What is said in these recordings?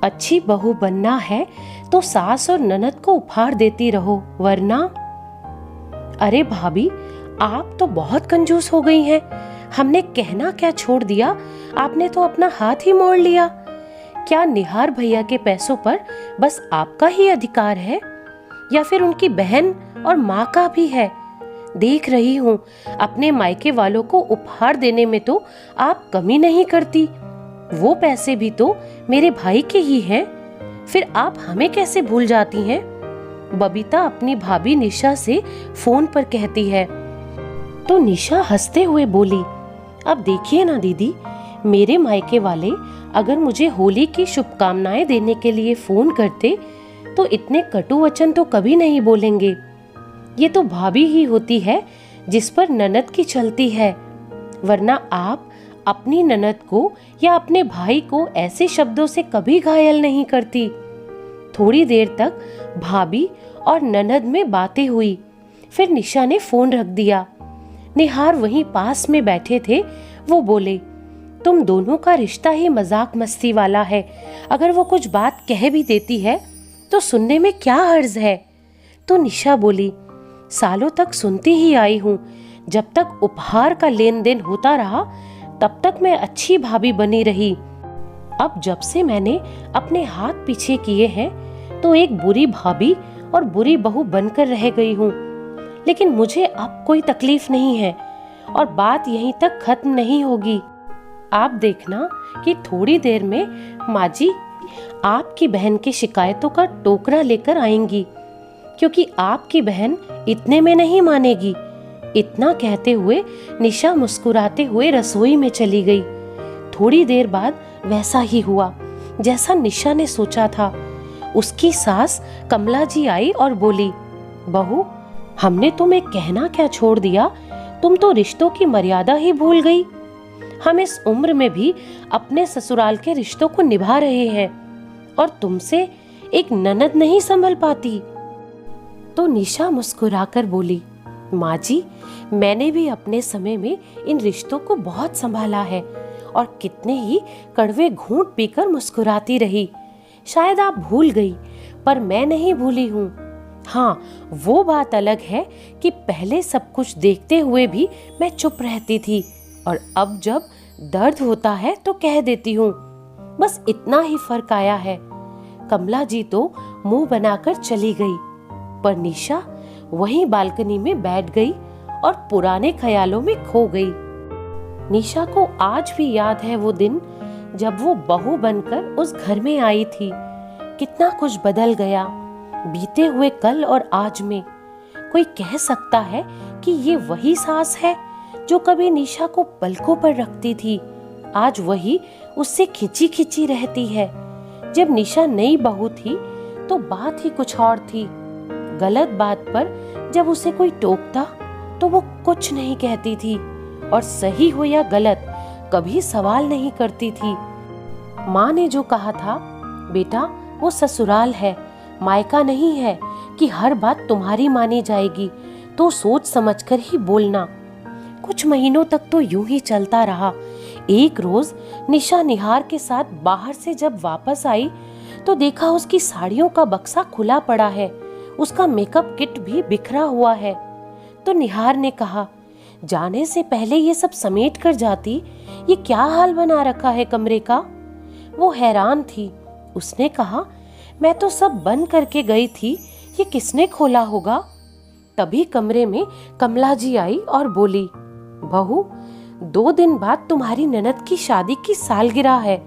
अच्छी बहू बनना है तो सास और ननद को उपहार देती रहो, वरना। अरे भाभी, आप तो बहुत कंजूस हो गई हैं। हमने कहना क्या छोड़ दिया, आपने तो अपना हाथ ही मोड़ लिया। क्या निहार भैया के पैसों पर बस आपका ही अधिकार है, या फिर उनकी बहन और माँ का भी है? देख रही हूँ, अपने मायके वालों को उपहार देने में तो आप कमी नहीं करती। वो पैसे भी तो मेरे भाई के ही हैं, फिर आप हमें कैसे भूल जाती हैं? बबीता अपनी भाभी निशा से फोन पर कहती है। तो निशा हंसते हुए बोली, अब देखिए ना दीदी, मेरे मायके वाले अगर मुझे होली की शुभकामनाएं देने के लिए फोन करते तो इतने कटु वचन तो कभी नहीं बोलेंगे। ये तो भाभी ही होती है जिस पर ननद की चलती है, वरना आप अपनी ननद को या अपने भाई को ऐसे शब्दों से कभी घायल नहीं करती। थोड़ी देर तक भाभी और ननद में बातें हुई, फिर निशा ने फोन रख दिया। निहार वहीं पास में बैठे थे। वो बोले, तुम दोनों का रिश्ता ही मजाक मस्ती वाला है। अगर वो कुछ बात कह भी देती है तो सुनने में क्या हर्ज है? तो निशा बोली, सालों तक सुनती ही आई हूँ। जब तक उपहार का लेन देन होता रहा तब तक मैं अच्छी भाभी बनी रही। अब जब से मैंने अपने हाथ पीछे किए हैं तो एक बुरी भाभी और बुरी बहू बनकर रह गई हूँ। लेकिन मुझे अब कोई तकलीफ नहीं है और बात यहीं तक खत्म नहीं होगी। आप देखना कि थोड़ी देर में माँ जी आपकी बहन की शिकायतों का टोकरा लेकर आएंगी, क्योंकि आपकी बहन इतने में नहीं मानेगी। इतना कहते हुए निशा मुस्कुराते हुए रसोई में चली गई। थोड़ी देर बाद वैसा ही हुआ जैसा निशा ने सोचा था। उसकी सास कमला जी आई और बोली, बहू, हमने तुम्हें कहना क्या छोड़ दिया, तुम तो रिश्तों की मर्यादा ही भूल गई। हम इस उम्र में भी अपने ससुराल के रिश्तों को निभा रहे हैं और तुमसे एक ननद नहीं संभल पाती। तो निशा मुस्कुराकर बोली, माँ जी, मैंने भी अपने समय में इन रिश्तों को बहुत संभाला है और कितने ही कड़वे घूंट पीकर मुस्कुराती रही। शायद आप भूल गई, पर मैं नहीं भूली हूँ। हाँ, वो बात अलग है कि पहले सब कुछ देखते हुए भी मैं चुप रहती थी और अब जब दर्द होता है तो कह देती हूँ। बस इतना ही फर्क आया है। कमला जी तो मुंह बनाकर चली गई, पर निशा वहीं बालकनी में बैठ गई और पुराने ख्यालों में खो गई। निशा को आज भी याद है वो दिन जब वो बहू बनकर उस घर में आई थी। कितना कुछ बदल गया बीते हुए कल और आज में। कोई कह सकता है कि ये वही सास है जो कभी निशा को पलकों पर रखती थी, आज वही उससे खिंची खिंची रहती है। जब निशा नई बहू थी तो बात ही कुछ और थी। गलत बात पर जब उसे कोई टोकता तो वो कुछ नहीं कहती थी और सही हो या गलत कभी सवाल नहीं करती थी। माँ ने जो कहा था, बेटा वो ससुराल है, मायका नहीं है कि हर बात तुम्हारी मानी जाएगी, तो सोच समझकर ही बोलना। कुछ महीनों तक तो यूं ही चलता रहा। एक रोज निशा निहार के साथ बाहर से जब वापस आई तो देखा उसकी साड़ियों का बक्सा खुला पड़ा है, उसका मेकअप किट भी बिखरा हुआ है। तो निहार ने कहा, जाने से पहले ये सब समेट कर जाती, ये क्या हाल बना रखा है कमरे का। वो हैरान थी। उसने कहा, मैं तो सब बंद करके गई थी, ये किसने खोला होगा। तभी कमरे में कमला जी आई और बोली, बहू, 2 दिन बाद तुम्हारी ननद की शादी की सालगिरह है।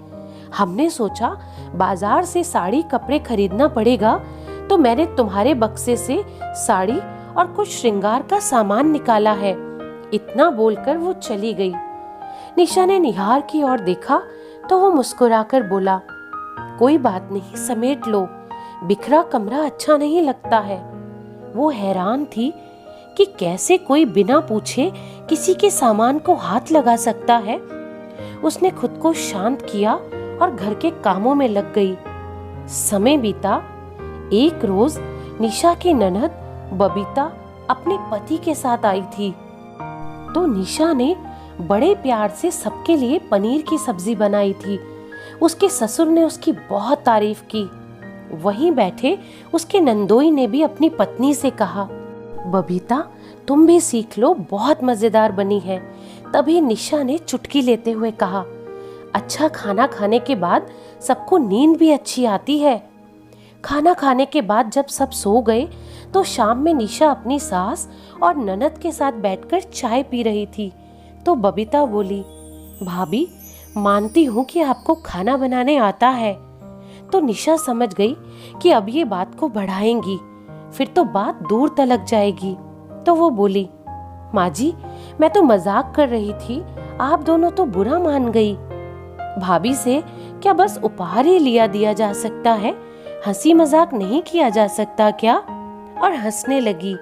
हमने सोचा बाजार से साड़ी कपड़े खरीदना पड़ेगा, तो मैंने तुम्हारे बक्से से साड़ी और कुछ श्रृंगार का सामान निकाला है। इतना बोलकर वो चली गई। निशा ने निहार की ओर देखा तो वो मुस्कुराकर बोला, कोई बात नहीं, समेट लो, बिखरा कमरा अच्छा नहीं लगता है। वो हैरान थी कि कैसे कोई बिना पूछे किसी के सामान को हाथ लगा सकता है। उसने खुद को शांत किया और घर के कामों में लग गई। समय बीता। एक रोज निशा की ननद बबीता अपने पति के साथ आई थी। तो निशा ने बड़े प्यार से सबके लिए पनीर की सब्जी बनाई थी। उसके ससुर ने उसकी बहुत तारीफ की। वहीं बैठे उसके नंदोई ने भी अपनी पत्नी से कहा, बबीता तुम भी सीख लो, बहुत मजेदार बनी है। तभी निशा ने चुटकी लेते हुए कहा, अच्छा खाना खाने के बाद सबको नींद भी अच्छी आती है। खाना खाने के बाद जब सब सो गए तो शाम में निशा अपनी सास और ननद के साथ बैठकर चाय पी रही थी। तो बबीता बोली, भाभी मानती हूँ कि आपको खाना बनाने आता है। तो निशा समझ गई कि अब ये बात को बढ़ाएंगी, फिर तो बात दूर तलक जाएगी। तो वो बोली, माँ जी मैं तो मजाक कर रही थी, आप दोनों तो बुरा मान गई। भाभी से क्या बस उपहार ही लिया दिया जा सकता है, हंसी मजाक नहीं किया जा सकता क्या? और हंसने लगी।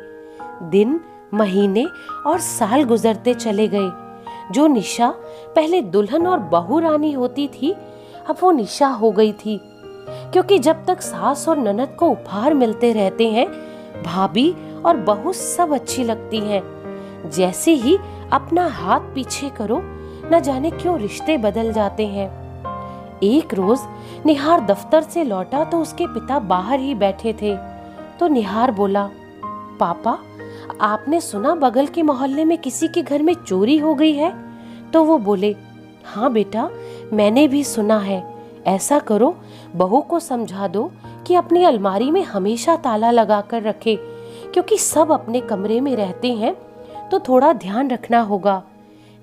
दिन महीने और साल गुजरते चले गए। जो निशा पहले दुल्हन और बहू रानी होती थी, अब वो निशा हो गई थी। क्योंकि जब तक सास और ननद को उपहार मिलते रहते हैं, भाभी और बहू सब अच्छी लगती हैं। जैसे ही अपना हाथ पीछे करो, न जाने क्यों रिश्ते बदल जाते हैं। एक रोज निहार दफ्तर से लौटा तो उसके पिता बाहर ही बैठे थे। तो निहार बोला, पापा आपने सुना बगल के मोहल्ले में किसी के घर में चोरी हो गई है? तो वो बोले, हाँ बेटा मैंने भी सुना है। ऐसा करो, बहू को समझा दो कि अपनी अलमारी में हमेशा ताला लगा कर रखे, क्योंकि सब अपने कमरे में रहते हैं तो थोड़ा ध्यान रखना होगा।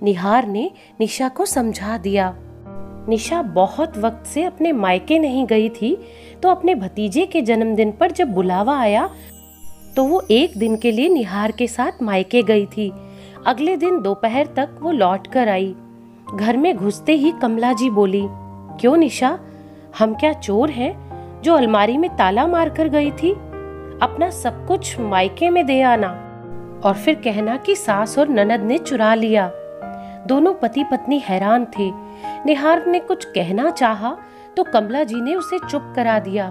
निहार ने निशा को समझा दिया। निशा बहुत वक्त से अपने मायके नहीं गई थी, तो अपने भतीजे के जन्मदिन पर जब बुलावा आया तो वो एक दिन के लिए निहार के साथ मायके गई थी। अगले दिन दोपहर तक वो लौट कर आई। घर में घुसते ही कमला जी बोली, क्यों निशा, हम क्या चोर हैं जो अलमारी में ताला मार कर गई थी? अपना सब कुछ मायके में दे आना और फिर कहना कि सास और ननद ने चुरा लिया। दोनों पति पत्नी हैरान थे। निहार ने कुछ कहना चाहा तो कमला जी ने उसे चुप करा दिया।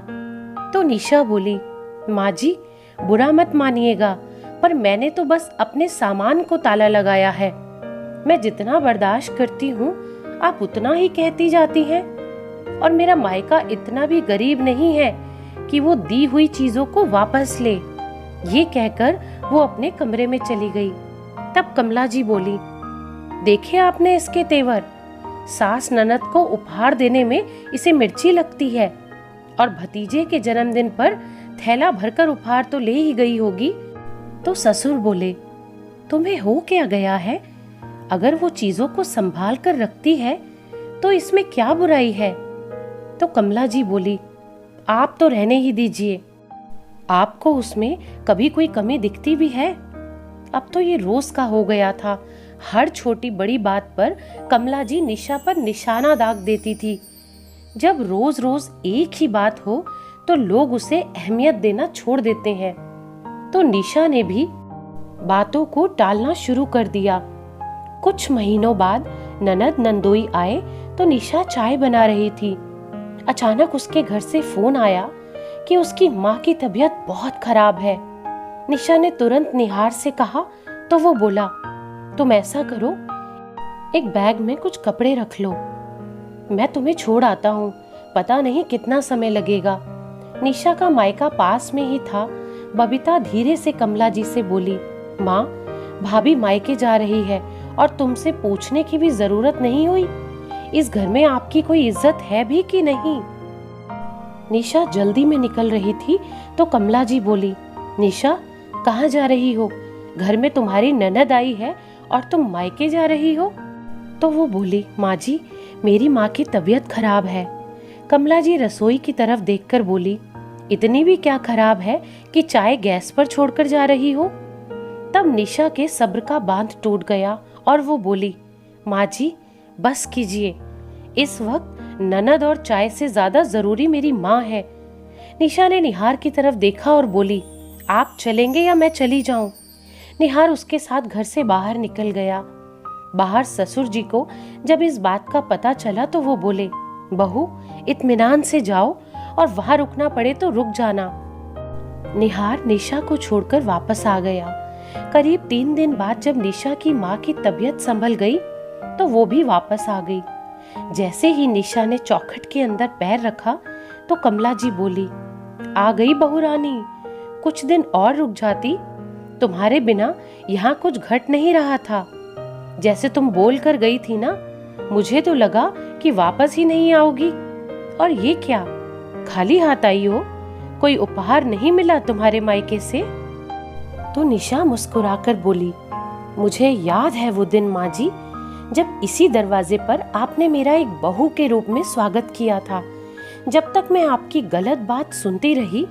तो निशा बोली, माँ जी बुरा मत मानिएगा, पर मैंने तो बस अपने सामान को ताला लगाया है। मैं जितना बर्दाश्त करती हूँ आप उतना ही कहती जाती हैं। और मेरा मायका इतना भी गरीब नहीं है कि वो दी हुई चीजों को वापस ले। ये कहकर वो अपने कमरे में चली गई। तब कमला जी बोली, देखे आपने इसके तेवर, सास ननद को उपहार देने में इसे मिर्ची लगती है और भतीजे के जन्मदिन पर थैला भरकर उपहार तो ले ही गई होगी। तो ससुर बोले, तुम्हें हो क्या गया है? अगर वो चीजों को संभाल कर रखती है तो इसमें क्या बुराई है? तो कमला जी बोली, आप तो रहने ही दीजिए, आपको उसमें कभी कोई कमी दिखती भी है? अब तो ये रोज का हो गया था। हर छोटी बड़ी बात पर कमला जी निशा पर निशाना दाग देती थी। जब रोज रोज एक ही बात हो तो लोग उसे अहमियत देना छोड़ देते हैं। तो निशा ने भी बातों को टालना शुरू कर दिया। कुछ महीनों बाद ननद नंदोई आए तो निशा चाय बना रही थी। अचानक उसके घर से फोन आया कि उसकी माँ की तबीयत बहुत खराब है। निशा ने तुरंत निहार से कहा तो वो बोला, तुम ऐसा करो, एक बैग में कुछ कपड़े रख लो, मैं तुम्हें छोड़ आता हूँ, पता नहीं कितना समय लगेगा। निशा का मायका पास में ही था। बबीता धीरे से कमला जी से बोली, माँ भाभी मायके जा रही है और तुमसे पूछने की भी जरूरत नहीं हुई। इस घर में आपकी कोई इज्जत है भी कि नहीं? निशा जल्दी में निकल रही थी तो कमला जी बोली, निशा कहाँ जा रही हो? घर में तुम्हारी ननद आई है और तुम मायके जा रही हो? तो वो बोली, माँ जी मेरी माँ की तबीयत खराब है। कमला जी रसोई की तरफ देखकर बोली, इतनी भी क्या खराब है कि चाय गैस पर छोड़कर जा रही हो? तब निशा के सब्र का बांध टूट गया और वो बोली, माँ जी बस कीजिए, इस वक्त ननद और चाय से ज्यादा जरूरी मेरी माँ है। निशा ने निहार की तरफ देखा और बोली, आप चलेंगे या मैं चली जाऊं? निहार उसके साथ घर से बाहर निकल गया। बाहर ससुर जी को जब इस बात का पता चला तो वो बोले, बहू इत्मीनान से जाओ और वहां रुकना पड़े तो रुक जाना। निहार निशा को छोड़कर वापस आ गया। करीब 3 दिन बाद जब निशा की माँ की तबीयत संभल गई तो वो भी वापस आ गई। जैसे ही निशा ने चौखट के अंदर पैर रखा तो कमला जी बोली, आ गई बहू रानी, कुछ दिन और रुक जाती, तुम्हारे बिना यहाँ कुछ घट नहीं रहा था। जैसे तुम बोल कर गई थी ना, मुझे तो लगा कि वापस ही नहीं आओगी। और ये क्या, खाली हाथ आई हो? कोई उपहार नहीं मिला तुम्हारे मायके से? तो निशा मुस्कुराकर बोली, मुझे याद है वो दिन माँ जी, जब इसी दरवाजे पर आपने मेरा एक बहू के रूप में स्वागत किया था। जब तक मैं आपकी गलत बात सुनती रही,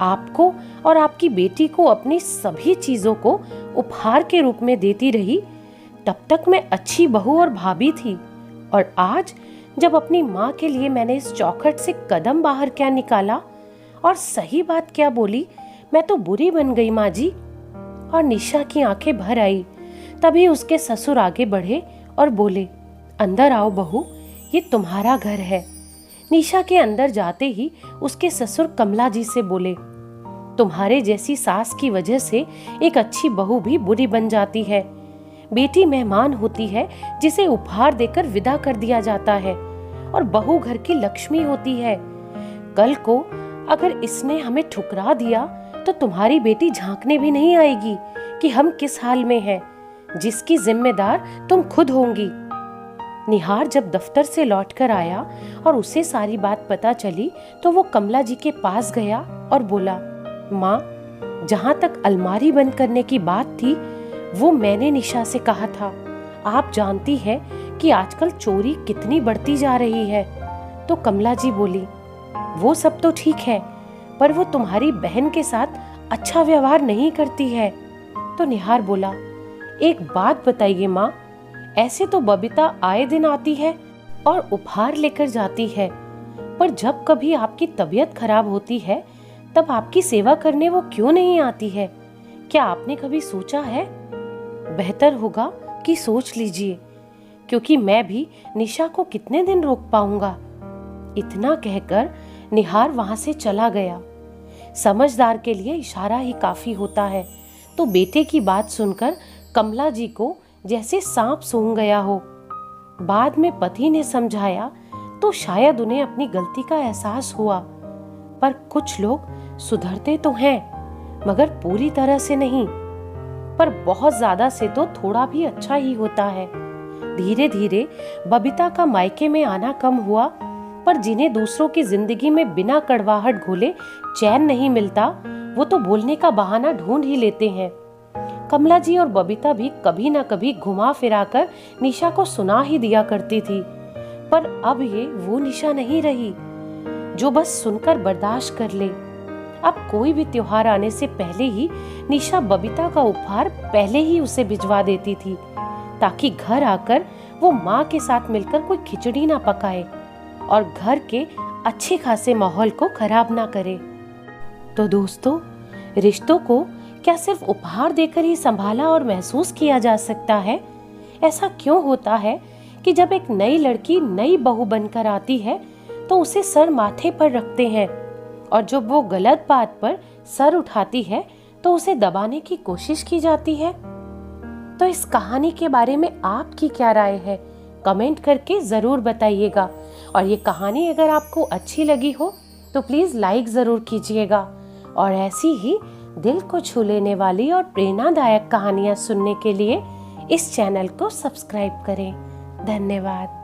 आपको और आपकी बेटी को अपनी सभी चीजों को उपहार के रूप में देती रही, तब तक मैं अच्छी बहू और भाभी थी। और आज जब अपनी माँ के लिए मैंने इस चौखट से कदम बाहर क्या निकाला और सही बात क्या बोली, मैं तो बुरी बन गई माँ जी। और निशा की आंखें भर आई। तभी उसके ससुर आगे बढ़े और बोले, अंदर आओ बहू, ये तुम्हारा घर है। निशा के अंदर जाते ही उसके ससुर कमला जी से बोले, तुम्हारे जैसी सास की वजह से एक अच्छी बहू भी बुरी बन जाती है। बेटी मेहमान होती है जिसे उपहार देकर विदा कर दिया जाता है, और बहू घर की लक्ष्मी होती है। कल को अगर इसने हमें ठुकरा दिया तो तुम्हारी बेटी झांकने भी नहीं आएगी कि हम किस हाल में हैं, जिसकी जिम्मेदार तुम खुद होंगी। निहार जब दफ्तर से लौटकर आया और उसे सारी बात पता चली तो वो कमला जी के पास गया और बोला, माँ, जहां तक अलमारी बंद करने की बात थी वो मैंने निशा से कहा था। आप जानती हैं कि आजकल चोरी कितनी बढ़ती जा रही है। तो कमला जी बोली, वो सब तो ठीक है, पर वो तुम्हारी बहन के साथ अच्छा व्यवहार नहीं करती है। तो निहार बोला, एक बात बताइए माँ, ऐसे तो बबीता आए दिन आती है और उपहार लेकर जाती है, पर जब कभी आपकी तबीयत खराब होती है तब आपकी सेवा करने वो क्यों नहीं आती है? क्या आपने कभी सोचा है? बेहतर होगा कि सोच लीजिए, क्योंकि मैं भी निशा को कितने दिन रोक पाऊंगा। इतना कहकर निहार वहां से चला गया। समझदार के लिए इशारा ही काफी होता है। तो बेटे की बात सुनकर कमला जी को जैसे सांप सूंघ गया हो। बाद में पति ने समझाया तो शायद उन्हें अपनी गलती का एहसास हुआ, पर कुछ लोग सुधरते तो हैं, मगर पूरी तरह से नहीं। पर बहुत ज्यादा से तो थोड़ा भी अच्छा ही होता है। धीरे धीरे बबीता का मायके में आना कम हुआ, पर जिन्हें दूसरों की जिंदगी में बिना कड़वाहट घोले चैन नहीं मिलता, वो तो बोलने का बहाना ढूंढ ही लेते हैं। कमला जी और बबीता भी कभी न कभी घुमा फिरा कर निशा को सुना ही दिया करती थी, पर अब ये वो निशा नहीं रही जो बस सुनकर बर्दाश्त कर ले। अब कोई भी त्योहार आने से पहले ही निशा बबीता का उपहार पहले ही उसे भिजवा देती थी, ताकि घर आकर वो माँ के साथ मिलकर कोई खिचड़ी ना पकाए और घर के अच्छे खासे माहौल को खराब ना करे। तो दोस्तों, रिश्तों को क्या सिर्फ उपहार देकर ही संभाला और महसूस किया जा सकता है? ऐसा क्यों होता है कि जब एक नई लड़की नई बहू बनकर आती है तो उसे सर माथे पर रखते हैं, और जब वो गलत बात पर सर उठाती है तो उसे दबाने की कोशिश की जाती है? तो इस कहानी के बारे में आपकी क्या राय है? कमेंट करके जरूर बताइएगा। और ये कहानी अगर आपको अच्छी लगी हो तो प्लीज लाइक जरूर कीजिएगा, और ऐसी ही दिल को छू लेने वाली और प्रेरणादायक कहानियां सुनने के लिए इस चैनल को सब्सक्राइब करें। धन्यवाद।